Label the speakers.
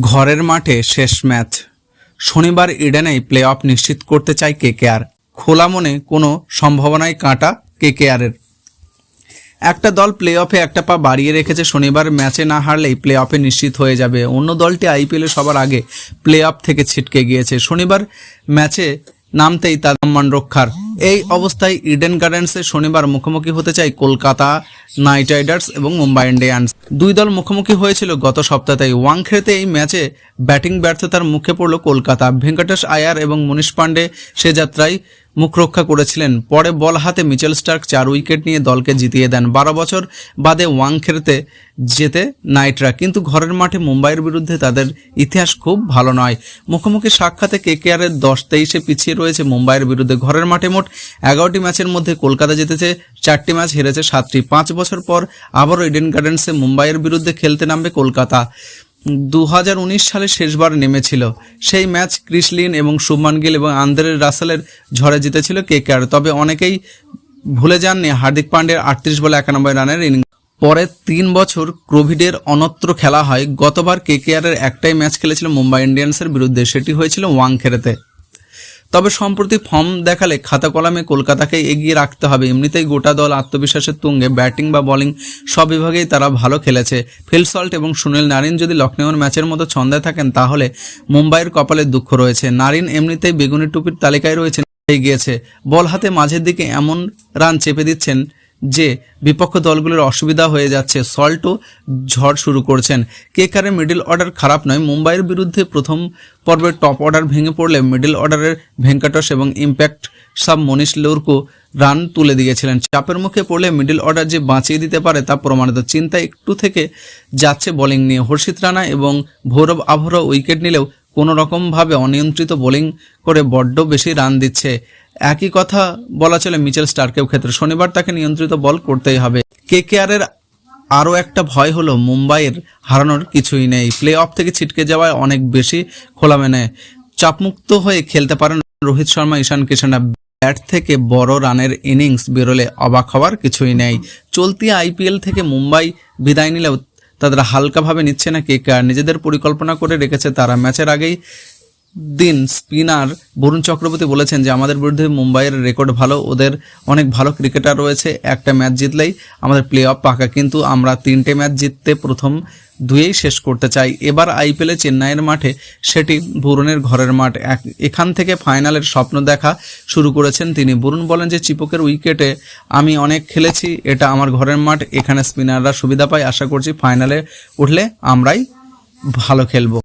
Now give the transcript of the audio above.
Speaker 1: ঘরের মাঠে শেষ ম্যাচ। শনিবার ইডেনেই প্লে অফ নিশ্চিত করতে চায় কেকেআর। খোলা মনে কোনো সম্ভাবনায় কাঁটা কেকেআরের। একটা দল প্লে অফে একটা পা বাড়িয়ে রেখেছে। শনিবার ম্যাচে না হারলেই প্লে অফে নিশ্চিত হয়ে যাবে। অন্য দলটি আইপিএলে সবার আগে প্লে অফ থেকে ছিটকে গিয়েছে। শনিবার ম্যাচে নামতেই তার সম্মান রক্ষার। এই অবস্থায় ইডেন গার্ডেন্সে শনিবার মুখোমুখি হতে চায় কলকাতা নাইট রাইডার্স এবং মুম্বাই ইন্ডিয়ান্স। দুই দল মুখোমুখি হয়েছিল গত সপ্তাহেই। ওয়াংখেড়েতে এই ম্যাচে ব্যাটিং ব্যর্থতার মুখে পড়ল কলকাতা। ভেঙ্কটেশ আয়ার এবং মনীষ পাণ্ডে সে যাত্রায় মুখ রক্ষা করেছিলেন। পরে বল হাতে মিচেল স্টার্ক 4 উইকেট নিয়ে দলকে জিতিয়ে দেন। 12 বছর বাদে ওয়াংখেড়েতে জেতে নাইটরা, কিন্তু ঘরের মাঠে মুম্বাইয়ের বিরুদ্ধে তাদের ইতিহাস খুব ভালো নয়। মুখোমুখি সাক্ষাতে কেকেআরের 10-23 পিছিয়ে রয়েছে মুম্বাইয়ের বিরুদ্ধে। ঘরের মাঠে মোট 11টি ম্যাচের মধ্যে কলকাতা জিতেছে 4টি ম্যাচ, হেরেছে 7টি। 5 বছর পর আবারও ইডেন গার্ডেন্সে মুম্বাইয়ের বিরুদ্ধে খেলতে নামবে কলকাতা। 2019 সালে শেষবার নেমেছিল। সেই ম্যাচ ক্রিস লিন এবং শুভমান গিল এবং আন্দ্রে রাসেলের ঝড়ে জিতেছিল কেকেআর। তবে অনেকেই ভুলে যাননি হার্দিক পান্ডের 38 বলে 91 রানের ইনিংস। পরে 3 বছর কোভিডের অন্যত্র খেলা হয়। গতবার কেকেআরের একটাই ম্যাচ খেলেছিল মুম্বাই ইন্ডিয়ান্সের বিরুদ্ধে, সেটি হয়েছিল ওয়াংখেড়েতে। তবে সম্প্রতি ফর্ম দেখালে খাতা কলমে কলকাতাকে এগিয়ে রাখতে হবে। এমনিতেই গোটা দল আত্মবিশ্বাসের তুঙ্গে। ব্যাটিং বা বোলিং সব বিভাগেই তারা ভালো খেলেছে। ফিল সল্ট এবং সুনীল নারিন যদি লখনৌর ম্যাচের মতো ছন্দে থাকেন তাহলে মুম্বাইয়ের কপালে দুঃখ রয়েছে। নারিন এমনিতেই বেগুনি টুপির তালিকায় রয়েছেন, গিয়েছে। বল হাতে মাঝের দিকে এমন রান চেপে দিচ্ছেন যে বিপক্ষ দলগুলোর অসুবিধা হয়ে যাচ্ছে। সল্টও ঝড় শুরু করছেন। কেকেআরের মিডল অর্ডার খারাপ নয়। মুম্বাইয়ের বিরুদ্ধে প্রথম পর্বের টপ অর্ডার ভেঙে পড়লে মিডল অর্ডারের ভেঙ্কটেশ এবং ইম্প্যাক্ট সাব মনীষ লুরকো রান তুলে দিয়েছিলেন। চাপের মুখে পড়লে মিডল অর্ডার যে বাঁচিয়ে দিতে পারে তা প্রমাণিত। চিন্তা একটু থেকে যাচ্ছে বোলিং নিয়ে। হর্ষিত রানা এবং ভৈরব আভরা উইকেট নিলেও কোনো রকমভাবে অনিয়ন্ত্রিত বোলিং করে বড্ড বেশি রান দিচ্ছে। একই কথা বলা চলে মিচেল স্টার্কের ক্ষেত্রে। শনিবার তাকে নিয়ন্ত্রিত বল করতেই হবে। কেকেআরের আরও একটা ভয় হলো মুম্বাইয়ের হারানোর কিছুই নেই। প্লে অফ থেকে ছিটকে যাওয়ায় অনেক বেশি খোলা মেনে চাপমুক্ত হয়ে খেলতে পারেন রোহিত শর্মা, ঈশান কিষান। ব্যাট থেকে বড় রানের ইনিংস বেরোলে অবাক হওয়ার কিছুই নেই। চলতি আইপিএল থেকে মুম্বাই বিদায় নিলেও তাদের হালকাভাবে নিচ্ছে না কেকেআর। নিজেদের পরিকল্পনা করে রেখেছে তারা। ম্যাচের আগেই দিন স্পিনার বরুণ চক্রবর্তী বলেছেন যে আমাদের বিরুদ্ধে মুম্বাইয়ের রেকর্ড ভালো, ওদের অনেক ভালো ক্রিকেটার রয়েছে। একটা ম্যাচ জিতলেই আমাদের প্লে অফ পাকা, কিন্তু আমরা 3টে ম্যাচ জিততে প্রথম 2ই শেষ করতে চাই। এবার আইপিএলে চেন্নাইয়ের মাঠে, সেটি বরুণের ঘরের মাঠ। এখান থেকে ফাইনালের স্বপ্ন দেখা শুরু করেছেন তিনি। বরুণ বলেন যে চিপকের উইকেটে আমি অনেক খেলেছি, এটা আমার ঘরের মাঠ, এখানে স্পিনাররা সুবিধা পায়। আশা করছি ফাইনালে উঠলে আমরাই ভালো খেলবো।